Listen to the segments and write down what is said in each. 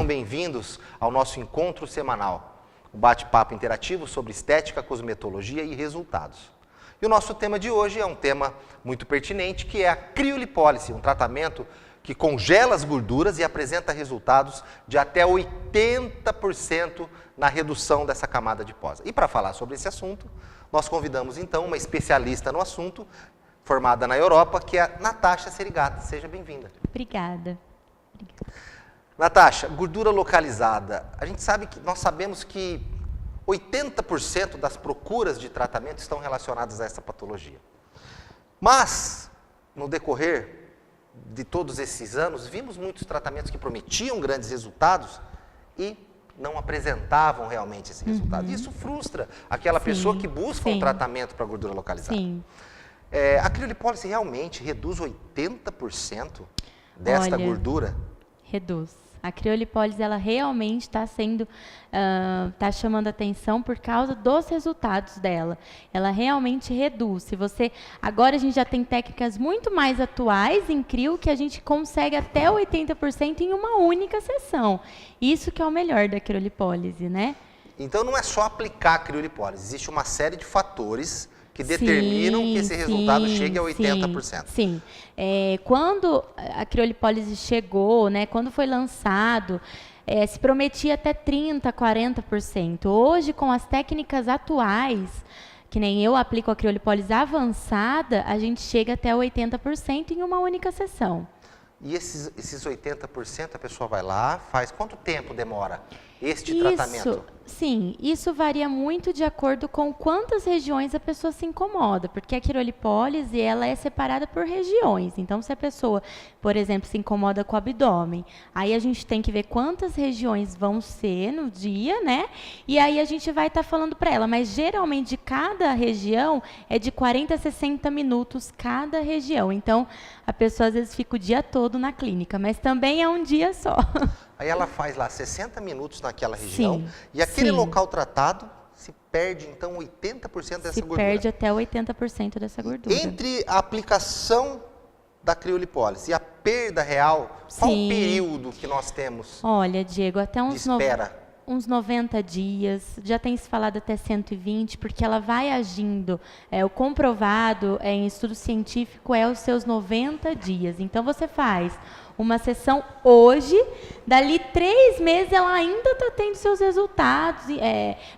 sejam bem-vindos ao nosso encontro semanal, um bate-papo interativo sobre estética, cosmetologia e resultados. E o nosso tema de hoje é um tema muito pertinente, que é a criolipólise, um tratamento que congela as gorduras e apresenta resultados de até 80% na redução dessa camada adiposa. E para falar sobre esse assunto, nós convidamos então uma especialista no assunto, formada na Europa, que é a Natasha Serigata. Seja bem-vinda. Obrigada. Natasha, gordura localizada. Nós sabemos que 80% das procuras de tratamento estão relacionadas a essa patologia. Mas, no decorrer de todos esses anos, vimos muitos tratamentos que prometiam grandes resultados e não apresentavam realmente esse resultado. Isso frustra aquela pessoa que busca um tratamento para gordura localizada. Sim. A criolipólise realmente reduz 80% desta gordura? Reduz. A criolipólise, ela realmente está está chamando atenção por causa dos resultados dela. Ela realmente reduz. Agora a gente já tem técnicas muito mais atuais em crio que a gente consegue até 80% em uma única sessão. Isso que é o melhor da criolipólise, né? Então não é só aplicar a criolipólise, existe uma série de fatores que determinam que esse resultado chegue a 80%. Sim. Quando a criolipólise chegou, né, quando foi lançado, se prometia até 30%, 40%. Hoje, com as técnicas atuais, que nem eu aplico a criolipólise avançada, a gente chega até 80% em uma única sessão. E esses 80% a pessoa vai lá, faz quanto tempo demora este tratamento? Sim, isso varia muito de acordo com quantas regiões a pessoa se incomoda, porque a criolipólise, ela é separada por regiões. Então, se a pessoa, por exemplo, se incomoda com o abdômen, aí a gente tem que ver quantas regiões vão ser no dia, né? E aí a gente vai estar falando para ela, mas geralmente cada região é de 40 a 60 minutos cada região. Então, a pessoa às vezes fica o dia todo na clínica, mas também é um dia só. Aí ela faz lá 60 minutos naquela região e aquele local tratado se perde, então, 80% dessa gordura. Se perde até 80% dessa gordura. Entre a aplicação da criolipólise e a perda real, qual o período que nós temos? Olha, Diego, até uns 90 dias, já tem se falado até 120, porque ela vai agindo. O comprovado em estudo científico é os seus 90 dias. Então, você faz uma sessão hoje, dali 3 meses ela ainda está tendo seus resultados,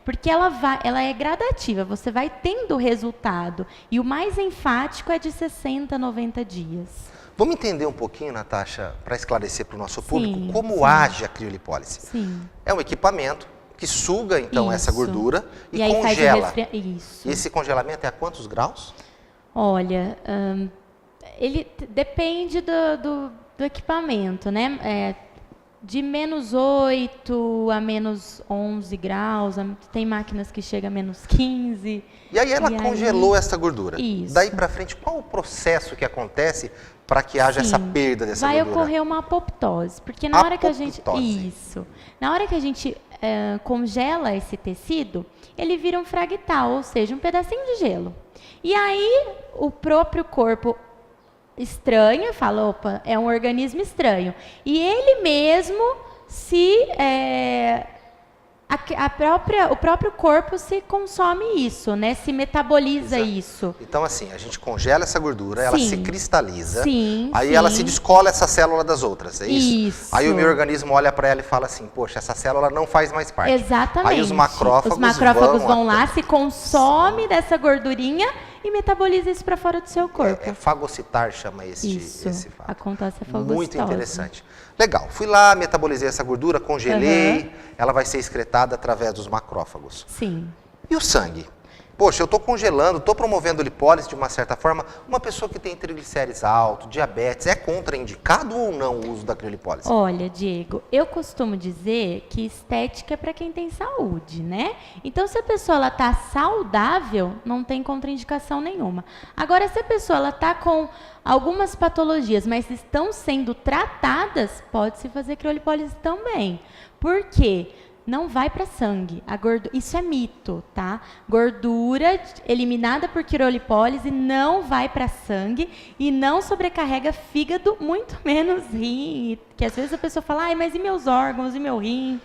porque ela é gradativa, você vai tendo resultado. E o mais enfático é de 60 a 90 dias. Vamos entender um pouquinho, Natasha, para esclarecer para o nosso público, como age a criolipólise. É um equipamento que suga, então, essa gordura e congela. E esse congelamento é a quantos graus? Olha, ele depende do equipamento, né? De -8 a -11 graus, tem máquinas que chegam a -15. E aí ela congelou essa gordura. Daí para frente, qual o processo que acontece para que haja essa perda dessa gordura? Vai ocorrer uma apoptose, porque na hora que a gente congela esse tecido, ele vira um fractal, ou seja, um pedacinho de gelo. E aí o próprio corpo estranha, fala, opa, é um organismo estranho. E ele mesmo o próprio corpo se consome isso, né? Se metaboliza isso. Então, assim, a gente congela essa gordura, ela se cristaliza, aí ela se descola essa célula das outras, é isso? Isso. Aí o meu organismo olha para ela e fala assim, poxa, essa célula não faz mais parte. Exatamente. Aí os macrófagos vão lá, se consome dessa gordurinha e metaboliza isso para fora do seu corpo. Fagocitar chama esse fato. Acontece a fagocitose. Muito interessante. Legal, fui lá, metabolizei essa gordura, congelei, ela vai ser excretada através dos macrófagos. Sim. E o sangue? Poxa, eu estou congelando, estou promovendo lipólise de uma certa forma. Uma pessoa que tem triglicérides alto, diabetes, é contraindicado ou não o uso da criolipólise? Olha, Diego, eu costumo dizer que estética é para quem tem saúde, né? Então, se a pessoa está saudável, não tem contraindicação nenhuma. Agora, se a pessoa está com algumas patologias, mas estão sendo tratadas, pode-se fazer criolipólise também. Por quê? não vai para sangue. Isso é mito, tá? Gordura eliminada por criolipólise não vai para sangue e não sobrecarrega fígado, muito menos rim. Que às vezes a pessoa fala, ai, mas e meus órgãos, e meu rim?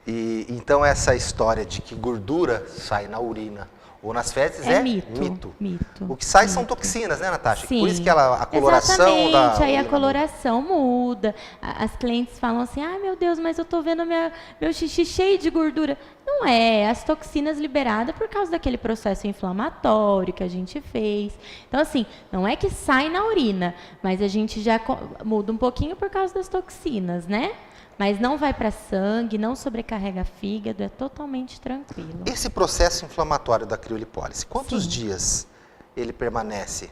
E então essa história de que gordura sai na urina ou nas fezes é mito. O que sai são toxinas, né, Natasha? Sim. Por isso que a coloração Exatamente, aí a urina coloração muda. As clientes falam assim, ai meu Deus, mas eu tô vendo meu xixi cheio de gordura. Não é, as toxinas liberadas por causa daquele processo inflamatório que a gente fez. Então assim, não é que sai na urina, mas a gente já muda um pouquinho por causa das toxinas, né? Mas não vai para sangue, não sobrecarrega fígado, é totalmente tranquilo. Esse processo inflamatório da criolipólise, quantos dias ele permanece?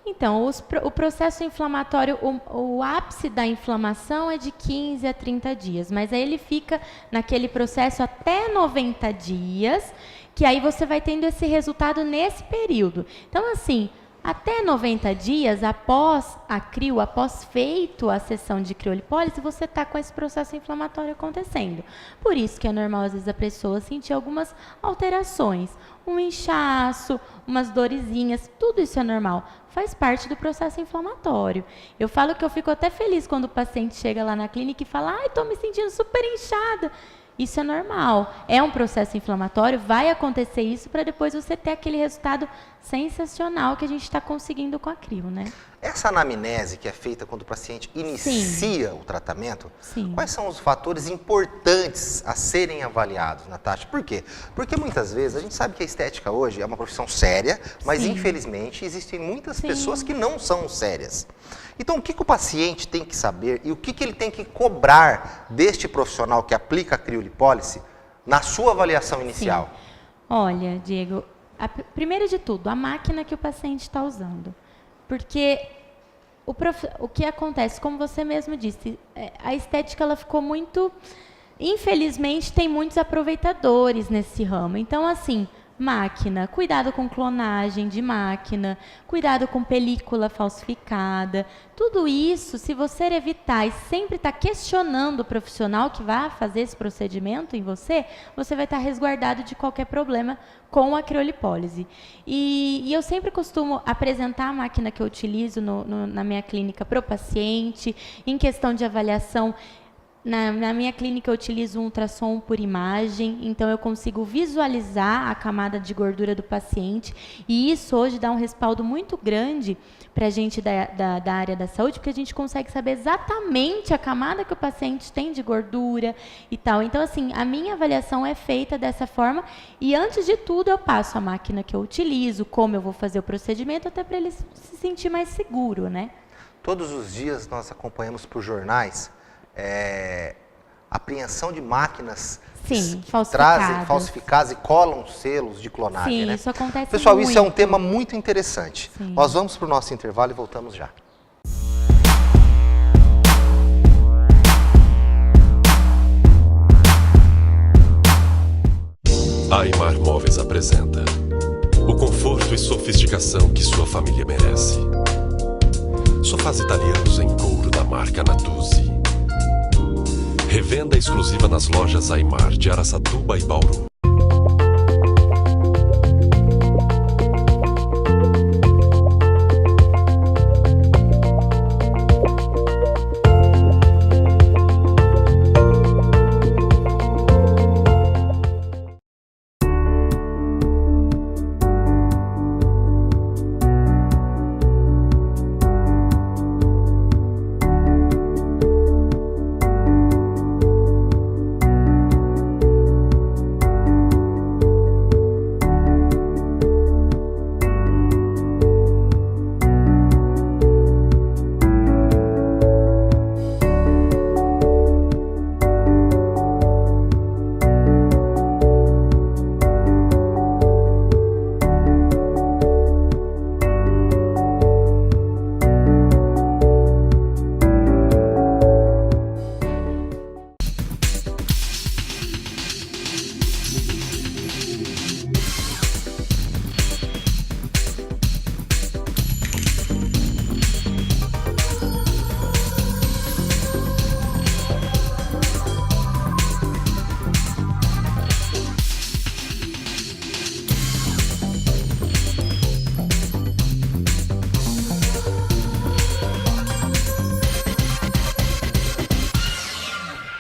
Então, o processo inflamatório, o ápice da inflamação é de 15 a 30 dias, mas aí ele fica naquele processo até 90 dias, que aí você vai tendo esse resultado nesse período. Então, assim, até 90 dias após a crio, após feito a sessão de criolipólise, você está com esse processo inflamatório acontecendo. Por isso que é normal, às vezes, a pessoa sentir algumas alterações. Um inchaço, umas dorezinhas, tudo isso é normal. Faz parte do processo inflamatório. Eu falo que eu fico até feliz quando o paciente chega lá na clínica e fala, ai, estou me sentindo super inchada. Isso é normal, é um processo inflamatório, vai acontecer isso para depois você ter aquele resultado sensacional que a gente está conseguindo com a crio, né? Essa anamnese que é feita quando o paciente inicia o tratamento, quais são os fatores importantes a serem avaliados, Natasha? Por quê? Porque muitas vezes a gente sabe que a estética hoje é uma profissão séria, mas infelizmente existem muitas pessoas que não são sérias. Então, o que o paciente tem que saber e o que ele tem que cobrar deste profissional que aplica a criolipólise na sua avaliação inicial? Olha, Diego, primeiro de tudo, a máquina que o paciente está usando. Porque o que acontece, como você mesmo disse, a estética ela ficou muito... Infelizmente, tem muitos aproveitadores nesse ramo. Então, assim... Máquina, cuidado com clonagem de máquina, cuidado com película falsificada. Tudo isso, se você evitar e sempre estar questionando o profissional que vai fazer esse procedimento em você, você vai estar resguardado de qualquer problema com a criolipólise. E eu sempre costumo apresentar a máquina que eu utilizo na minha clínica para o paciente, em questão de avaliação. Na minha clínica eu utilizo um ultrassom por imagem, então eu consigo visualizar a camada de gordura do paciente e isso hoje dá um respaldo muito grande para a gente da área da saúde, porque a gente consegue saber exatamente a camada que o paciente tem de gordura e tal. Então, assim, a minha avaliação é feita dessa forma e antes de tudo eu passo a máquina que eu utilizo, como eu vou fazer o procedimento, até para ele se sentir mais seguro, né? Todos os dias nós acompanhamos por jornais apreensão de máquinas que trazem falsificadas e colam selos de clonagem. Sim, né? isso acontece Pessoal, muito. Isso é um tema muito interessante. Sim. Nós vamos para o nosso intervalo e voltamos já. A Aimar Móveis apresenta o conforto e sofisticação que sua família merece. Sofás italianos em couro da marca Natuzzi. Revenda exclusiva nas lojas Aimar de Araçatuba e Bauru.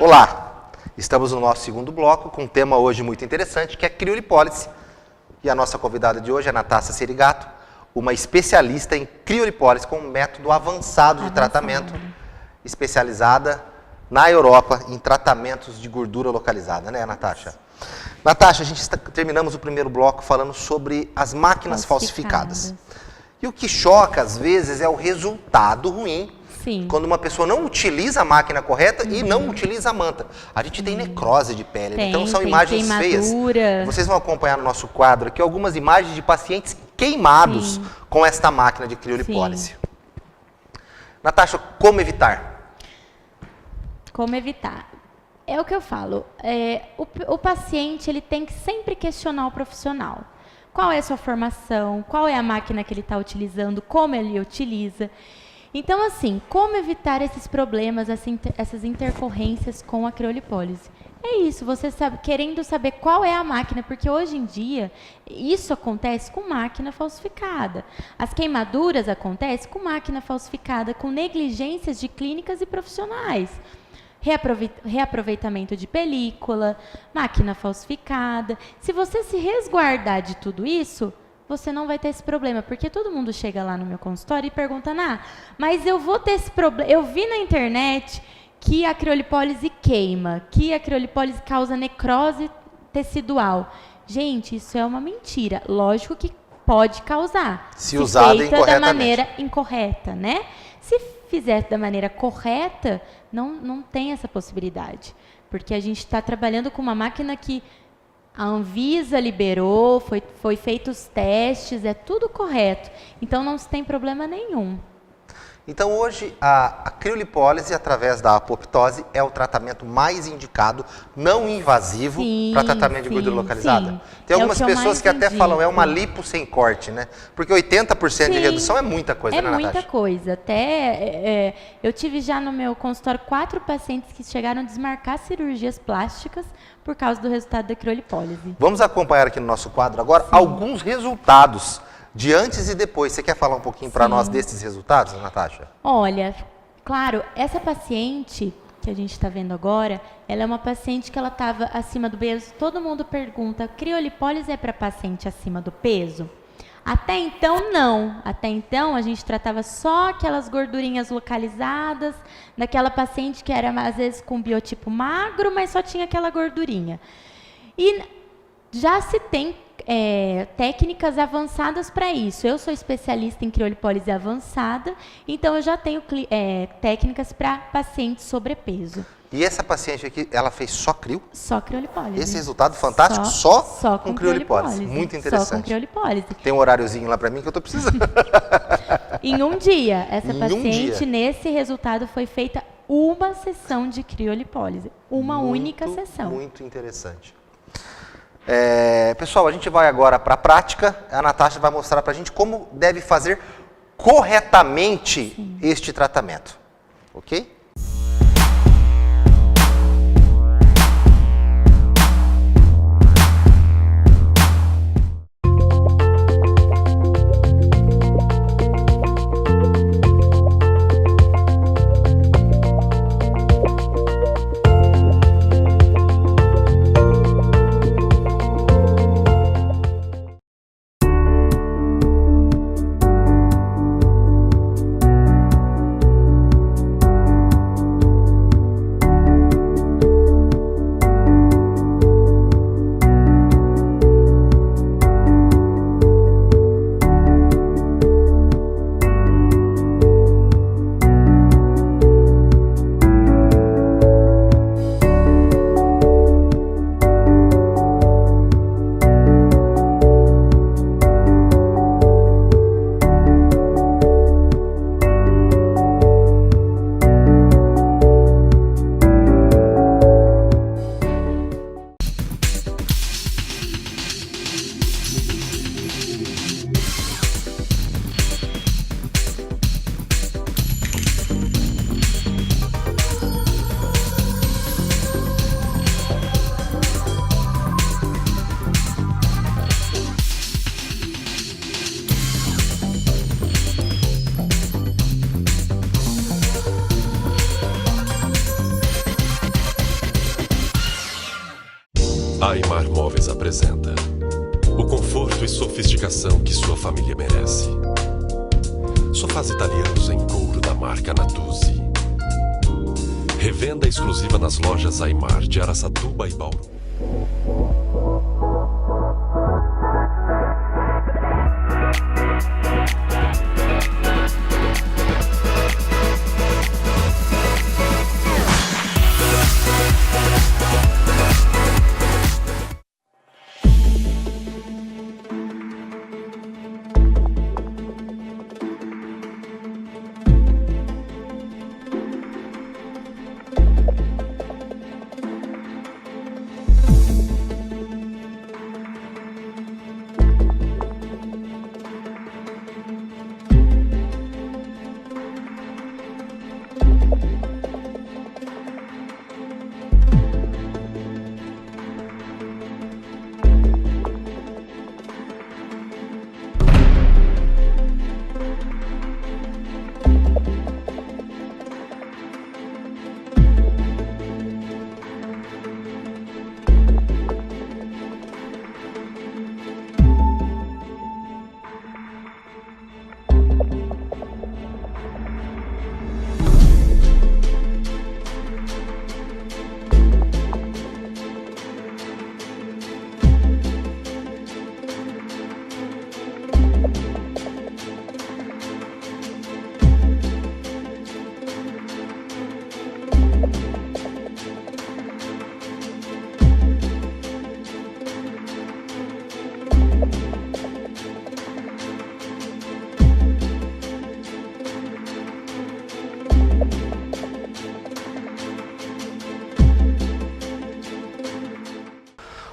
Olá, estamos no nosso segundo bloco com um tema hoje muito interessante, que é criolipólise. E a nossa convidada de hoje é a Natácia Serigato, uma especialista em criolipólise com um método avançado de tratamento, especializada na Europa em tratamentos de gordura localizada, né, Natácia? Natácia, terminamos o primeiro bloco falando sobre as máquinas falsificadas. E o que choca, às vezes, é o resultado ruim. Sim. Quando uma pessoa não utiliza a máquina correta e não utiliza a manta. A gente tem necrose de pele, então são imagens feias. Vocês vão acompanhar no nosso quadro aqui algumas imagens de pacientes queimados com esta máquina de criolipólise. Natácia, como evitar? Como evitar? É o que eu falo. O paciente ele tem que sempre questionar o profissional. Qual é a sua formação? Qual é a máquina que ele está utilizando? Como ele utiliza? Então, assim, como evitar esses problemas, essas intercorrências com a criolipólise? É isso, você sabe, querendo saber qual é a máquina, porque hoje em dia isso acontece com máquina falsificada. As queimaduras acontecem com máquina falsificada, com negligências de clínicas e profissionais. Reaproveitamento de película, máquina falsificada. Se você se resguardar de tudo isso, você não vai ter esse problema, porque todo mundo chega lá no meu consultório e pergunta, mas eu vou ter esse problema, eu vi na internet que a criolipólise queima, que a criolipólise causa necrose tecidual. Gente, isso é uma mentira. Lógico que pode causar, se usada feita da maneira incorreta, né? Se fizer da maneira correta, não tem essa possibilidade, porque a gente está trabalhando com uma máquina que a Anvisa liberou, foi feitos os testes, é tudo correto. Então, não se tem problema nenhum. Então, hoje, a criolipólise, através da apoptose, é o tratamento mais indicado, não invasivo, para tratamento de gordura localizada. Tem algumas pessoas que até falam, é uma lipo sem corte, né? Porque 80% de redução é muita coisa, né, Natácia? É muita coisa. Até, eu tive já no meu consultório 4 pacientes que chegaram a desmarcar cirurgias plásticas por causa do resultado da criolipólise. Vamos acompanhar aqui no nosso quadro agora alguns resultados de antes e depois. Você quer falar um pouquinho para nós desses resultados, Natácia? Olha, claro, essa paciente que a gente está vendo agora, ela é uma paciente que ela estava acima do peso. Todo mundo pergunta, criolipólise é para paciente acima do peso? Até então, não. Até então, a gente tratava só aquelas gordurinhas localizadas, daquela paciente que era, às vezes, com biotipo magro, mas só tinha aquela gordurinha. E já se tem técnicas avançadas para isso. Eu sou especialista em criolipólise avançada, então eu já tenho técnicas para pacientes sobrepeso. E essa paciente aqui, ela fez só crio? Só criolipólise. Esse resultado fantástico só com criolipólise. Muito interessante. Só com criolipólise. Tem um horáriozinho lá para mim que eu estou precisando. Em um dia, essa paciente, nesse resultado, foi feita uma sessão de criolipólise. Uma única sessão. Muito interessante. Pessoal, a gente vai agora para a prática. A Natácia vai mostrar para a gente como deve fazer corretamente este tratamento. Ok? apresenta o conforto e sofisticação que sua família merece. Sofás italianos em couro da marca Natuzzi. Revenda exclusiva nas lojas Aimar de Araçatuba e Bauru.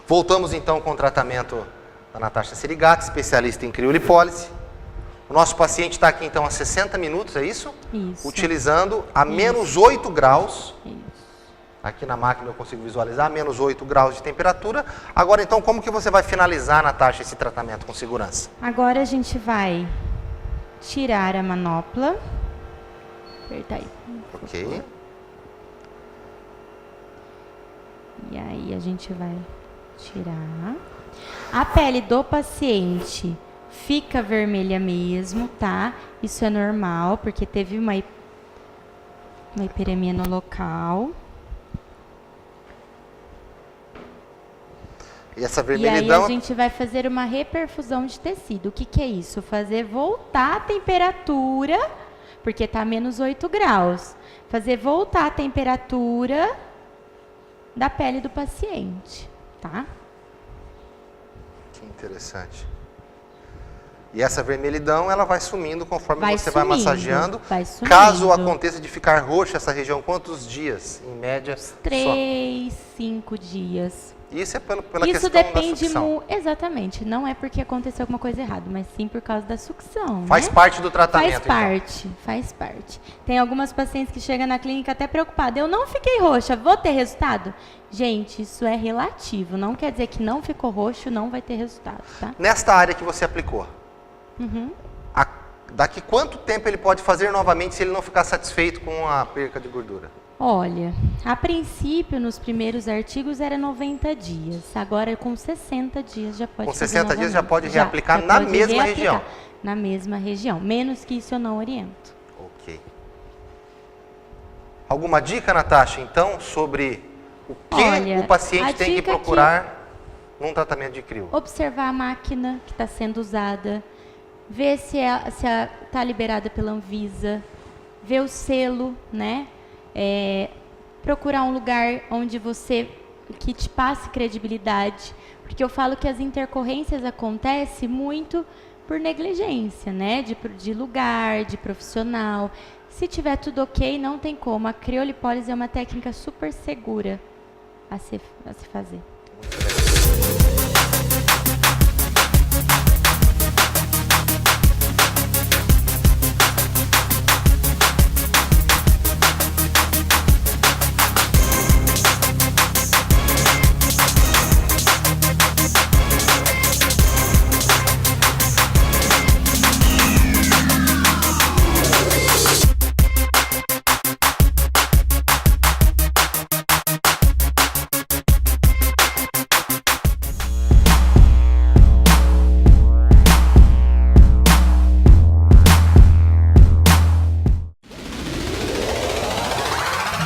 Voltamos então com o tratamento da Natasha Serigatti, especialista em criolipólise. O nosso paciente está aqui então há 60 minutos, é isso? Isso. Utilizando a menos 8 graus. Isso. Aqui na máquina eu consigo visualizar, menos 8 graus de temperatura. Agora então, como que você vai finalizar, Natasha, esse tratamento com segurança? Agora a gente vai tirar a manopla. Apertar aí. Ok. E aí a gente vai tirar. A pele do paciente fica vermelha mesmo, tá? Isso é normal, porque teve uma hiperemia no local. E essa E vermelhidão... aí a gente vai fazer uma reperfusão de tecido. O que que é isso? Fazer voltar a temperatura, porque tá menos 8 graus. Fazer voltar a temperatura da pele do paciente, tá? Que interessante. E essa vermelhidão, ela vai sumindo conforme Vai você vai sumindo, massageando. vai sumindo. Caso aconteça de ficar roxa essa região, quantos dias, em média? 3, 5 dias. Isso é pela Isso questão da depende sucção. muito. Exatamente. Não é porque aconteceu alguma coisa errada, mas sim por causa da sucção. Faz né? parte do tratamento, Faz parte, faz parte. Tem algumas pacientes que chegam na clínica até preocupadas. Eu não fiquei roxa, vou ter resultado? Gente, isso é relativo. Não quer dizer que não ficou roxo, não vai ter resultado, tá? Então. Nesta área que você aplicou, Uhum. daqui quanto tempo ele pode fazer novamente se ele não ficar satisfeito com a perca de gordura? Olha, a princípio, nos primeiros artigos era 90 dias. Agora, com 60 dias já pode Com fazer 60 dias já novamente. pode reaplicar Já na pode mesma reaplicar. região? Na mesma região. Menos que isso eu não oriento. Ok. Alguma dica, Natasha, então, sobre o que Olha, o paciente a tem que dica procurar num tratamento de crio? Observar a máquina que está sendo usada, ver se está liberada pela Anvisa, ver o selo, né? Procurar um lugar onde que te passe credibilidade, porque eu falo que as intercorrências acontecem muito por negligência, né? De lugar, de profissional. Se tiver tudo ok, não tem como. A criolipólise é uma técnica super segura a se fazer.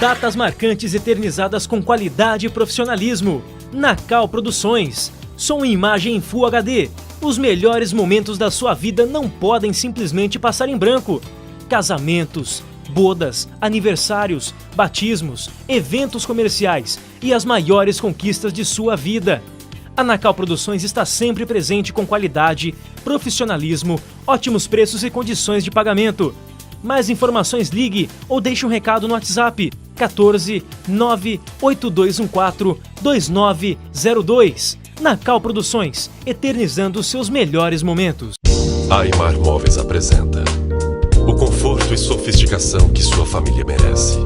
Datas marcantes eternizadas com qualidade e profissionalismo. Nacal Produções. Som e imagem em Full HD. Os melhores momentos da sua vida não podem simplesmente passar em branco. Casamentos, bodas, aniversários, batismos, eventos comerciais e as maiores conquistas de sua vida. A Nacal Produções está sempre presente com qualidade, profissionalismo, ótimos preços e condições de pagamento. Mais informações, ligue ou deixe um recado no WhatsApp 14 98214 2902. Nacal Produções, eternizando os seus melhores momentos. Aimar Móveis apresenta o conforto e sofisticação que sua família merece.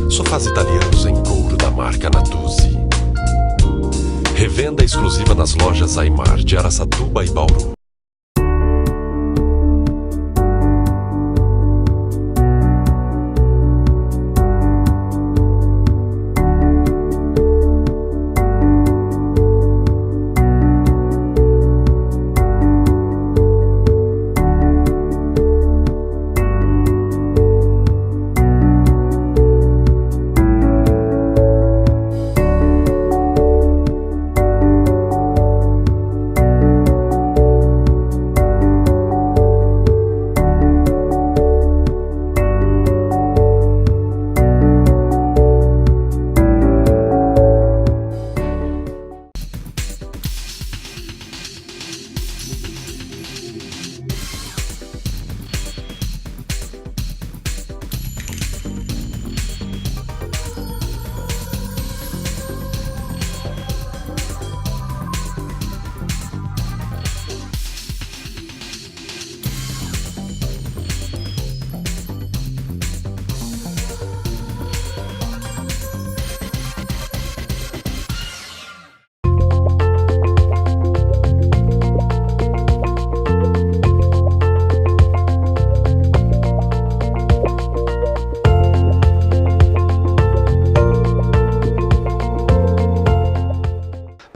Sofás italianos em couro da marca Natuzzi. Revenda exclusiva nas lojas Aimar de Araçatuba e Bauru.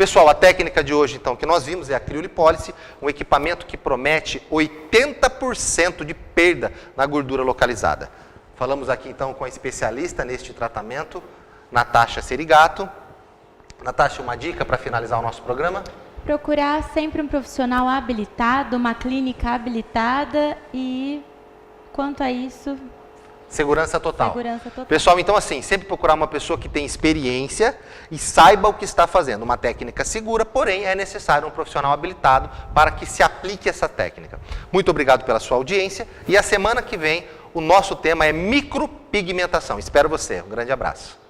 Pessoal, a técnica de hoje, então, que nós vimos é a criolipólise, um equipamento que promete 80% de perda na gordura localizada. Falamos aqui, então, com a especialista neste tratamento, Natasha Serigato. Natasha, uma dica para finalizar o nosso programa? Procurar sempre um profissional habilitado, uma clínica habilitada e, quanto a isso... Segurança total. Segurança total. Pessoal, então assim, sempre procurar uma pessoa que tem experiência e saiba o que está fazendo. Uma técnica segura, porém é necessário um profissional habilitado para que se aplique essa técnica. Muito obrigado pela sua audiência e a semana que vem o nosso tema é micropigmentação. Espero você. Um grande abraço.